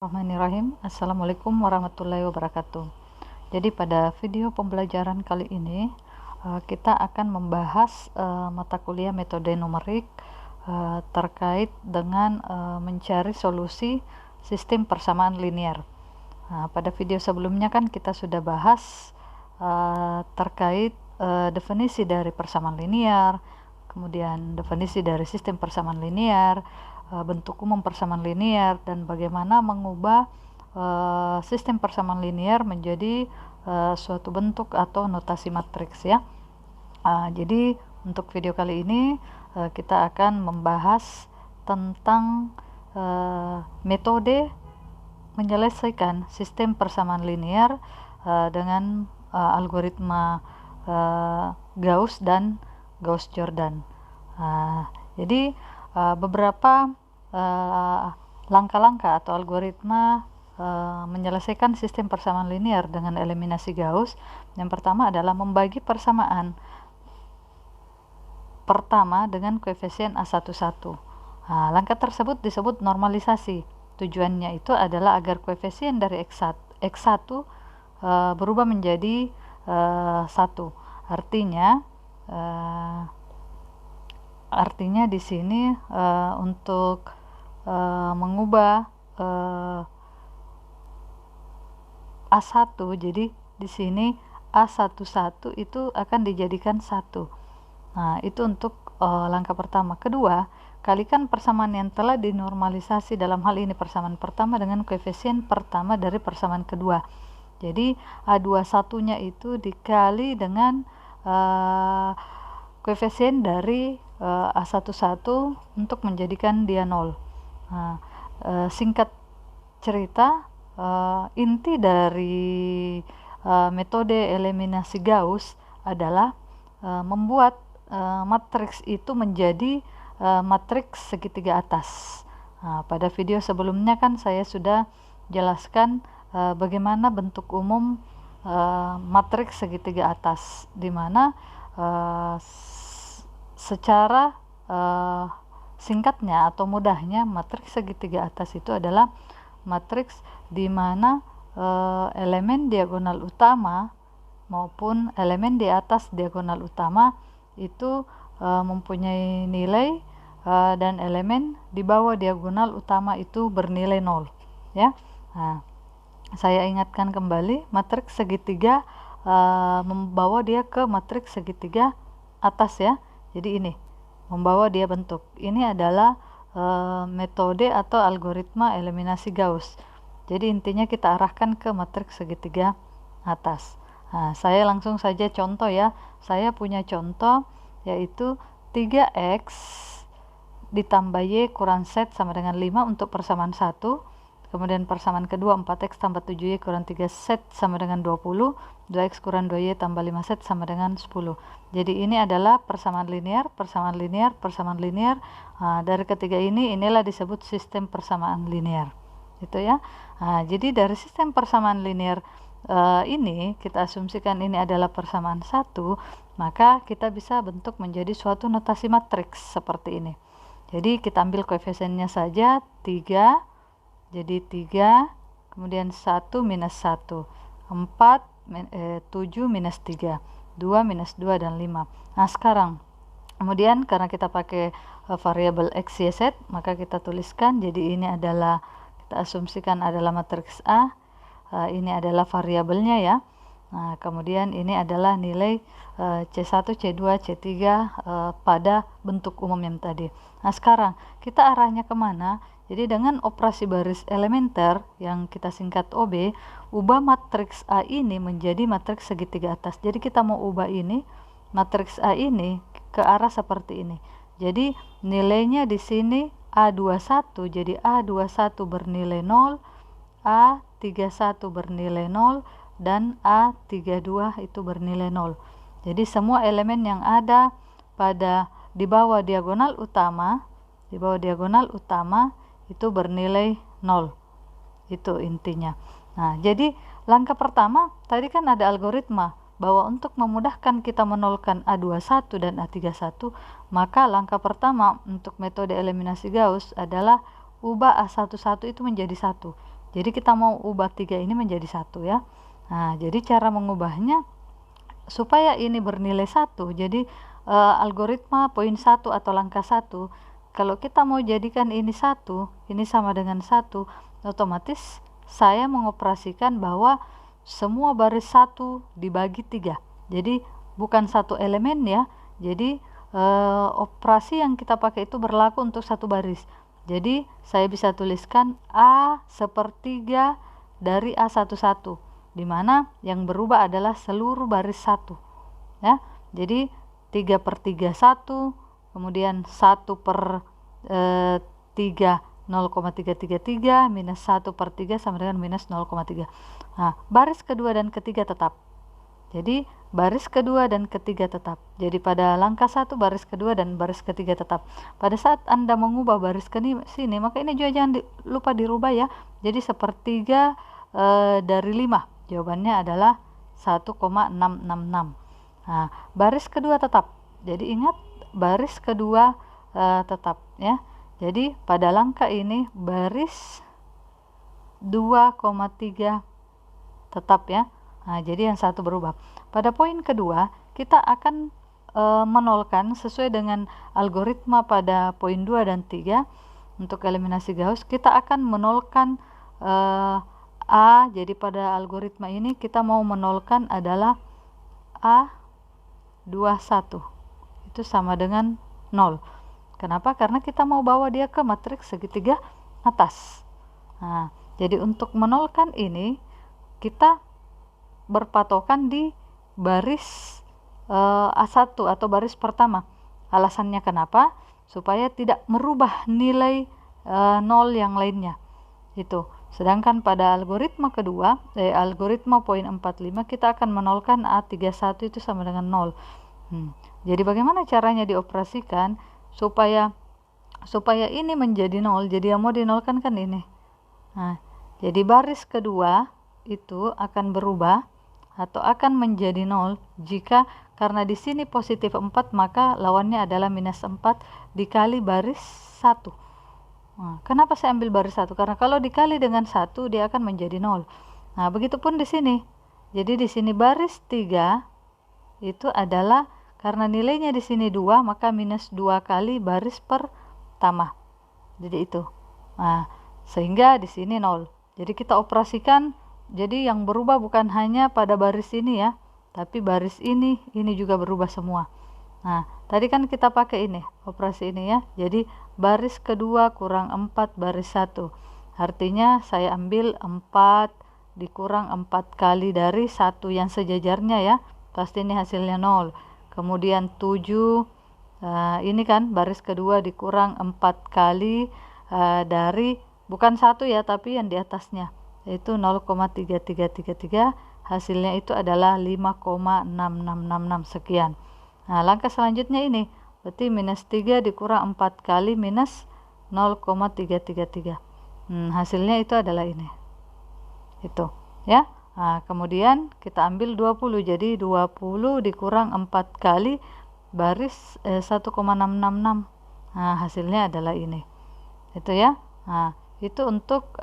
Bismillahirrahmanirrahim. Assalamualaikum warahmatullahi wabarakatuh. Jadi pada video pembelajaran kali ini kita akan membahas mata kuliah metode numerik terkait dengan mencari solusi sistem persamaan linear. Pada video sebelumnya kan kita sudah bahas terkait definisi dari persamaan linear, kemudian definisi dari sistem persamaan linear, bentuk umum persamaan linear, dan bagaimana mengubah sistem persamaan linear menjadi suatu bentuk atau notasi matriks ya. Jadi untuk video kali ini kita akan membahas tentang metode menyelesaikan sistem persamaan linear dengan algoritma Gauss dan Gauss-Jordan. Jadi beberapa langkah-langkah atau algoritma menyelesaikan sistem persamaan linear dengan eliminasi Gauss. Yang pertama adalah membagi persamaan pertama dengan koefisien A11. Langkah tersebut disebut normalisasi. Tujuannya itu adalah agar koefisien dari X1 berubah menjadi 1. Artinya di sini untuk mengubah A1, jadi di sini A11 itu akan dijadikan 1. Itu untuk langkah pertama. Kedua, kalikan persamaan yang telah dinormalisasi, dalam hal ini persamaan pertama dengan koefisien pertama dari persamaan kedua. Jadi A21-nya itu dikali dengan koefisien dari A11 untuk menjadikan dia 0. Singkat cerita, inti dari metode eliminasi Gauss adalah membuat matriks itu menjadi matriks segitiga atas. Pada video sebelumnya kan saya sudah jelaskan bagaimana bentuk umum matriks segitiga atas, di mana secara singkatnya atau mudahnya matriks segitiga atas itu adalah matriks di mana elemen diagonal utama maupun elemen di atas diagonal utama itu mempunyai nilai dan elemen di bawah diagonal utama itu bernilai 0 ya. Saya ingatkan kembali, matriks segitiga membawa dia ke matriks segitiga atas ya. Jadi ini membawa dia bentuk. Ini adalah metode atau algoritma eliminasi Gauss. Jadi intinya kita arahkan ke matriks segitiga atas. Saya langsung saja contoh ya. Saya punya contoh yaitu 3x ditambah y kurang z sama dengan 5 untuk persamaan 1. Kemudian persamaan kedua 4x tambah 7y kurang 3z sama dengan 20. 2x kurang 2y tambah 5z sama dengan 10. Jadi ini adalah persamaan linear, persamaan linear, persamaan linear. Dari ketiga ini, inilah disebut sistem persamaan linear. Itu ya. Jadi dari sistem persamaan linear ini kita asumsikan ini adalah persamaan 1, maka kita bisa bentuk menjadi suatu notasi matriks seperti ini. Jadi kita ambil koefisiennya saja 3. Jadi 3, kemudian 1 minus 1, 4, 7 minus 3, 2 minus 2, dan 5. Sekarang, kemudian karena kita pakai variabel x, y, z, maka kita tuliskan, jadi ini adalah, kita asumsikan adalah matriks A, ini adalah variabelnya ya. Kemudian ini adalah nilai C1, C2, C3 pada bentuk umum yang tadi. Sekarang kita arahnya kemana? Jadi dengan operasi baris elementer yang kita singkat OB, ubah matriks A ini menjadi matriks segitiga atas. Jadi kita mau ubah ini, matriks A ini ke arah seperti ini. Jadi nilainya di sini A21, jadi A21 bernilai 0, A31 bernilai 0, dan A32 itu bernilai 0. Jadi semua elemen yang ada pada di bawah diagonal utama, itu bernilai 0. Itu intinya. Jadi langkah pertama tadi kan ada algoritma bahwa untuk memudahkan kita menolkan A21 dan A31, maka langkah pertama untuk metode eliminasi Gauss adalah ubah A11 itu menjadi 1. Jadi kita mau ubah 3 ini menjadi 1 ya. Nah, jadi cara mengubahnya supaya ini bernilai 1. Jadi algoritma poin 1 atau langkah 1, kalau kita mau jadikan ini 1, ini sama dengan 1, otomatis saya mengoperasikan bahwa semua baris 1 dibagi 3. Jadi bukan satu elemen ya. Jadi operasi yang kita pakai itu berlaku untuk satu baris. Jadi saya bisa tuliskan A sepertiga dari A11, di mana yang berubah adalah seluruh baris 1 ya. Jadi 3/3 1, kemudian 1/3 0,333 minus 1/3 sama dengan minus 0,3. Nah, baris kedua dan ketiga tetap. Jadi baris kedua dan ketiga tetap. Jadi pada langkah 1 baris kedua dan baris ketiga tetap. Pada saat Anda mengubah baris ke sini, maka ini juga jangan lupa dirubah ya. Jadi 1/3 dari 5. Jawabannya adalah 1,666. Nah, baris kedua tetap. Jadi ingat, baris kedua tetap ya. Jadi pada langkah ini baris 2,3 tetap ya. Nah, jadi yang satu berubah. Pada poin kedua, kita akan menolkan sesuai dengan algoritma pada poin 2 dan 3. Untuk eliminasi Gauss, kita akan menolkan A. Jadi pada algoritma ini kita mau menolkan adalah A21. Itu sama dengan 0. Kenapa? Karena kita mau bawa dia ke matriks segitiga atas. Nah, jadi untuk menolkan ini, kita berpatokan di baris A1 atau baris pertama. Alasannya kenapa? Supaya tidak merubah nilai 0 yang lainnya. Itu. Sedangkan pada algoritma kedua, algoritma poin 45, kita akan menolkan A31 itu sama dengan 0. Jadi bagaimana caranya dioperasikan supaya ini menjadi 0? Jadi yang mau dinolkan kan ini. Nah, jadi baris kedua itu akan berubah atau akan menjadi 0 jika karena di sini positif 4, maka lawannya adalah minus 4 dikali baris 1. Nah, kenapa saya ambil baris 1? Karena kalau dikali dengan 1 dia akan menjadi 0. Nah, begitupun di sini. Jadi di sini baris 3 itu adalah karena nilainya di sini 2, maka minus 2 kali baris pertama. Jadi itu. Nah, sehingga di sini 0. Jadi kita operasikan. Jadi yang berubah bukan hanya pada baris ini ya, tapi baris ini juga berubah semua. Nah, tadi kan kita pakai ini, operasi ini ya. Jadi baris kedua kurang 4 baris 1. Artinya saya ambil 4 dikurang 4 kali dari 1 yang sejajarnya ya. Pasti ini hasilnya 0. Kemudian 7, ini kan baris kedua dikurang 4 kali dari, bukan 1 ya, tapi yang di atasnya. Yaitu 0,3333, hasilnya itu adalah 5,6666 sekian. Nah, langkah selanjutnya ini, berarti minus 3 dikurang 4 kali minus 0,333. Hasilnya itu adalah ini. Itu, ya. Nah, kemudian kita ambil 20, jadi 20 dikurang 4 kali baris 1,666. Nah, hasilnya adalah ini. Itu ya. Nah, itu untuk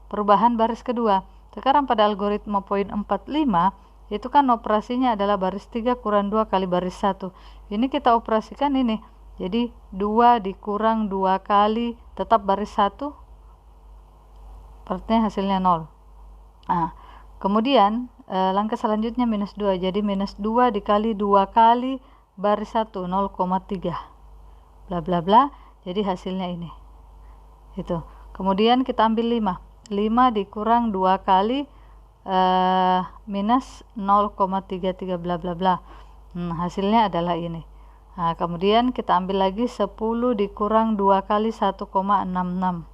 perubahan baris kedua. Sekarang pada algoritma poin 45, itu kan operasinya adalah baris 3 kurang 2 kali baris 1. Ini kita operasikan ini. Jadi 2 dikurang 2 kali tetap baris 1, artinya hasilnya 0. Nah, kemudian langkah selanjutnya minus 2. Jadi minus 2 dikali 2 kali baris 1, 0,3. Bla bla bla. Jadi hasilnya ini. Itu. Kemudian kita ambil 5. 5 dikurang 2 kali minus 0,33 bla bla bla. Hasilnya adalah ini. Nah, kemudian kita ambil lagi 10 dikurang 2 kali 1,66.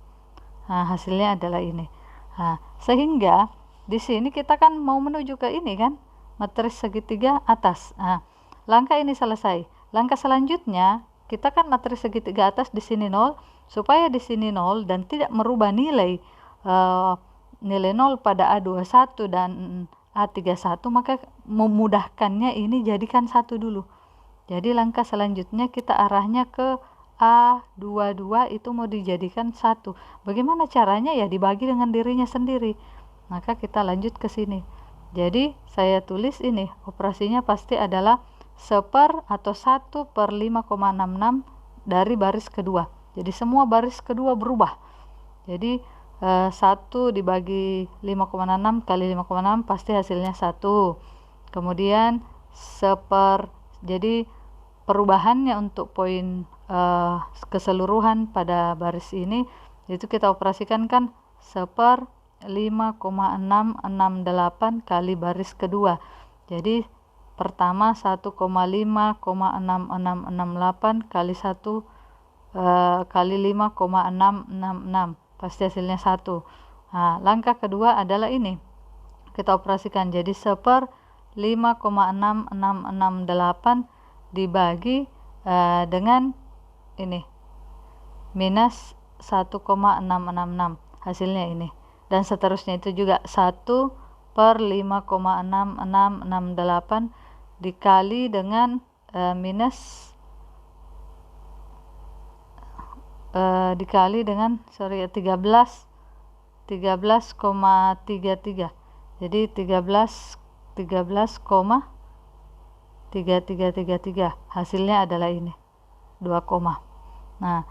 Nah, hasilnya adalah ini. Nah, sehingga di sini kita kan mau menuju ke ini kan, matriks segitiga atas. Nah, langkah ini selesai. Langkah selanjutnya, kita kan matriks segitiga atas di sini 0, supaya di sini 0 dan tidak merubah nilai 0 pada A21 dan A31, maka memudahkannya ini jadikan 1 dulu. Jadi langkah selanjutnya kita arahnya ke A22 itu mau dijadikan 1. Bagaimana caranya? Ya dibagi dengan dirinya sendiri. Maka kita lanjut ke sini. Jadi saya tulis ini, operasinya pasti adalah 1/, atau 1/5,66 dari baris kedua. Jadi semua baris kedua berubah. Jadi 1 dibagi 5,6 kali 5,6 pasti hasilnya 1. Kemudian 1/, jadi perubahannya untuk poin keseluruhan pada baris ini itu kita operasikan kan 1/5,668 kali baris kedua. Jadi pertama 1,5,6668 kali 1 kali 5,666 pasti hasilnya 1. Nah, langkah kedua adalah ini, kita operasikan jadi 1/5,6668 dibagi dengan ini minus 1,666, hasilnya ini, dan seterusnya itu juga 1/5,6668 dikali dengan minus dikali dengan 13,33. Jadi 13,3333 hasilnya adalah ini 2, nah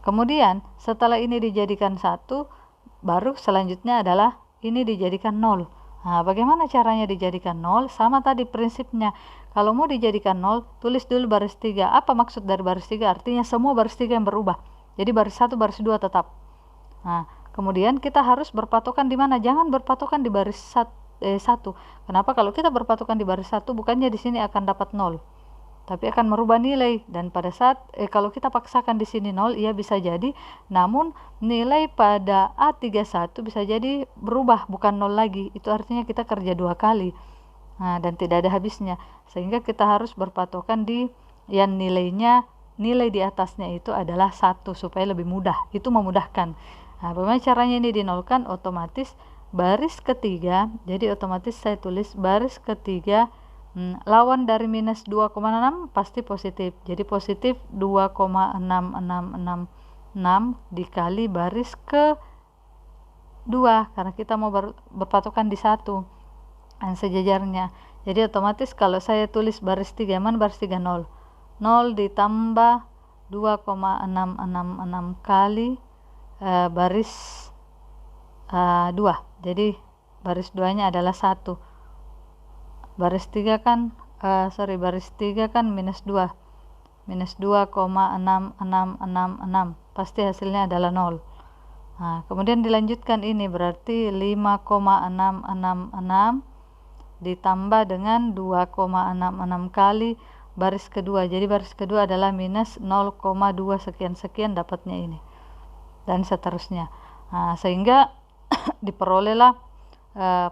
kemudian setelah ini dijadikan 1, baru selanjutnya adalah ini dijadikan 0. Nah, bagaimana caranya dijadikan 0? Sama tadi prinsipnya. Kalau mau dijadikan 0, tulis dulu baris 3. Apa maksud dari baris 3? Artinya semua baris 3 yang berubah. Jadi baris 1, baris 2 tetap. Nah, kemudian kita harus berpatokan di mana? Jangan berpatokan di baris 1. Kenapa? Kalau kita berpatokan di baris 1, bukannya di sini akan dapat 0, tapi akan merubah nilai. Dan pada saat kalau kita paksakan di sini 0, ia bisa jadi, namun nilai pada A31 bisa jadi berubah, bukan 0 lagi. Itu artinya kita kerja 2 kali. Nah, dan tidak ada habisnya. Sehingga kita harus berpatokan di yang nilai di atasnya itu adalah 1 supaya lebih mudah. Itu memudahkan. Nah, bagaimana caranya ini dinolkan? Otomatis baris ketiga, jadi otomatis saya tulis baris ketiga lawan dari minus 2,6 pasti positif. Jadi positif 2,6666 dikali baris ke 2 karena kita mau berpatokan di 1 dan sejajarnya. Jadi otomatis kalau saya tulis baris 3, mana baris 3? 0 ditambah 2,666 kali baris 2. Jadi baris 2 nya adalah 1. Baris 3 kan baris 3 kan minus 2. Minus 2,6666 pasti hasilnya adalah 0. Nah, kemudian dilanjutkan ini berarti 5,666 ditambah dengan 2,66 kali baris kedua. Jadi baris kedua adalah minus 0,2 sekian-sekian, dapatnya ini. Dan seterusnya. Nah, sehingga diperolehlah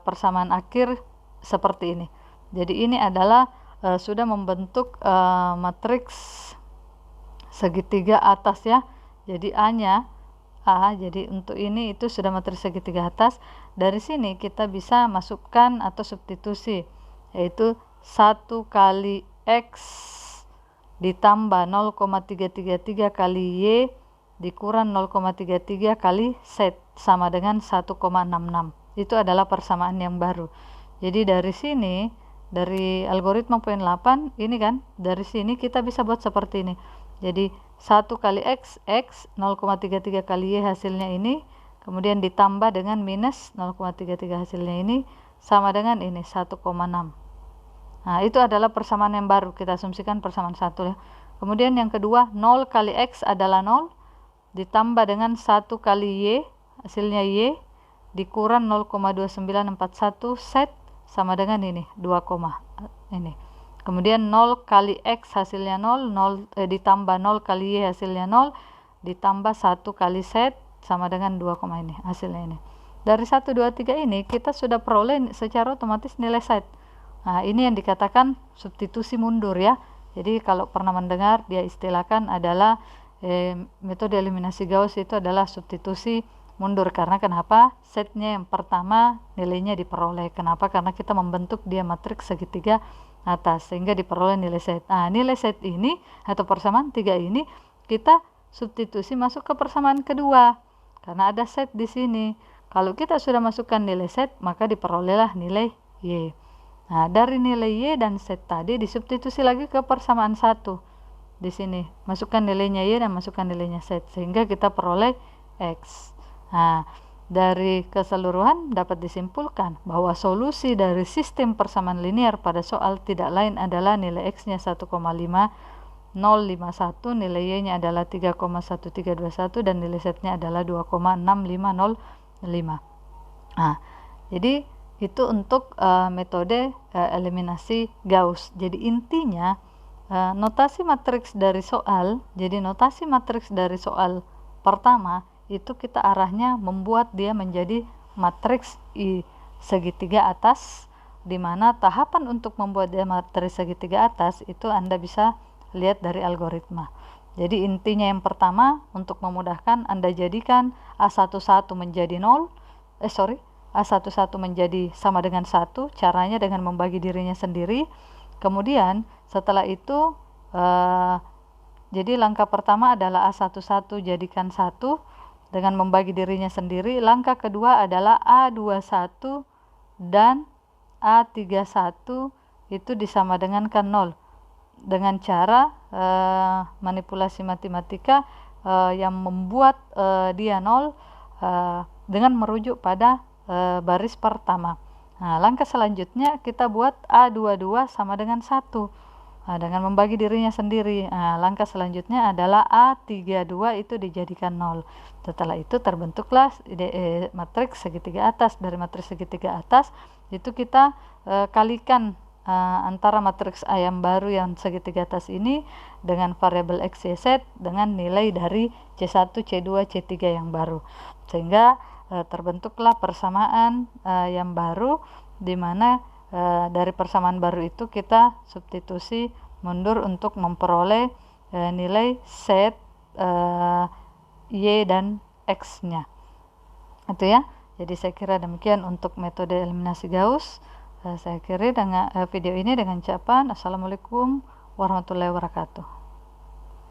persamaan akhir seperti ini. Jadi ini adalah sudah membentuk matriks segitiga atas ya. Jadi A-nya jadi untuk ini itu sudah matriks segitiga atas. Dari sini kita bisa masukkan atau substitusi, yaitu 1 kali X ditambah 0,333 kali Y dikurang 0,33 kali Z sama dengan 1,66. Itu adalah persamaan yang baru. Jadi dari sini, dari algoritma poin 8 ini kan, dari sini kita bisa buat seperti ini. Jadi 1 kali X 0,33 kali Y hasilnya ini, kemudian ditambah dengan minus 0,33 hasilnya ini sama dengan ini 1,6. Nah, itu adalah persamaan yang baru, kita asumsikan persamaan 1 ya. Kemudian yang kedua, 0 kali X adalah 0 ditambah dengan 1 kali Y, hasilnya Y dikurang 0,2941 Z sama dengan ini 2, ini. Kemudian 0 kali X hasilnya 0, ditambah 0 kali Y hasilnya 0 ditambah 1 kali Z sama dengan 2, ini hasilnya ini. Dari 1, 2, 3 ini kita sudah peroleh secara otomatis nilai Z. Nah, ini yang dikatakan substitusi mundur ya. Jadi kalau pernah mendengar, dia istilahkan adalah metode eliminasi Gauss itu adalah substitusi mundur. Karena kenapa? Setnya yang pertama nilainya diperoleh. Kenapa? Karena kita membentuk dia matriks segitiga atas sehingga diperoleh nilai Z. Nah, nilai Z ini atau persamaan 3 ini kita substitusi masuk ke persamaan kedua karena ada set di sini. Kalau kita sudah masukkan nilai set, maka diperolehlah nilai Y. Nah, dari nilai Y dan set tadi disubstitusi lagi ke persamaan 1. Di sini masukkan nilainya Y dan masukkan nilainya set sehingga kita peroleh X. Nah, dari keseluruhan dapat disimpulkan bahwa solusi dari sistem persamaan linear pada soal tidak lain adalah nilai X-nya 1,5051, nilai Y-nya adalah 3,1321 dan nilai Z-nya adalah 2,6505. Nah, jadi itu untuk metode eliminasi Gauss. Jadi intinya notasi matriks dari soal, jadi notasi matriks dari soal pertama itu kita arahnya membuat dia menjadi matriks I segitiga atas, di mana tahapan untuk membuat dia matriks segitiga atas itu Anda bisa lihat dari algoritma. Jadi intinya yang pertama, untuk memudahkan Anda jadikan A11 menjadi 0, A11 menjadi sama dengan 1, caranya dengan membagi dirinya sendiri. Kemudian setelah itu jadi langkah pertama adalah A11 jadikan 1 dengan membagi dirinya sendiri. Langkah kedua adalah A21 dan A31 itu disama dengan 0 dengan cara manipulasi matematika yang membuat dia 0 dengan merujuk pada baris pertama. Nah, langkah selanjutnya kita buat A22 sama dengan 1 dengan membagi dirinya sendiri. Nah, langkah selanjutnya adalah A32 itu dijadikan 0. Setelah itu terbentuklah matriks segitiga atas. Dari matriks segitiga atas itu kita kalikan antara matriks A yang baru yang segitiga atas ini dengan variabel X, Y, Z dengan nilai dari C1, C2, C3 yang baru, sehingga terbentuklah persamaan yang baru, di mana dari persamaan baru itu kita substitusi mundur untuk memperoleh nilai Z, Y dan X-nya. Itu ya. Jadi saya kira demikian untuk metode eliminasi Gauss. Saya akhiri dengan video ini dengan ucapan Assalamualaikum warahmatullahi wabarakatuh.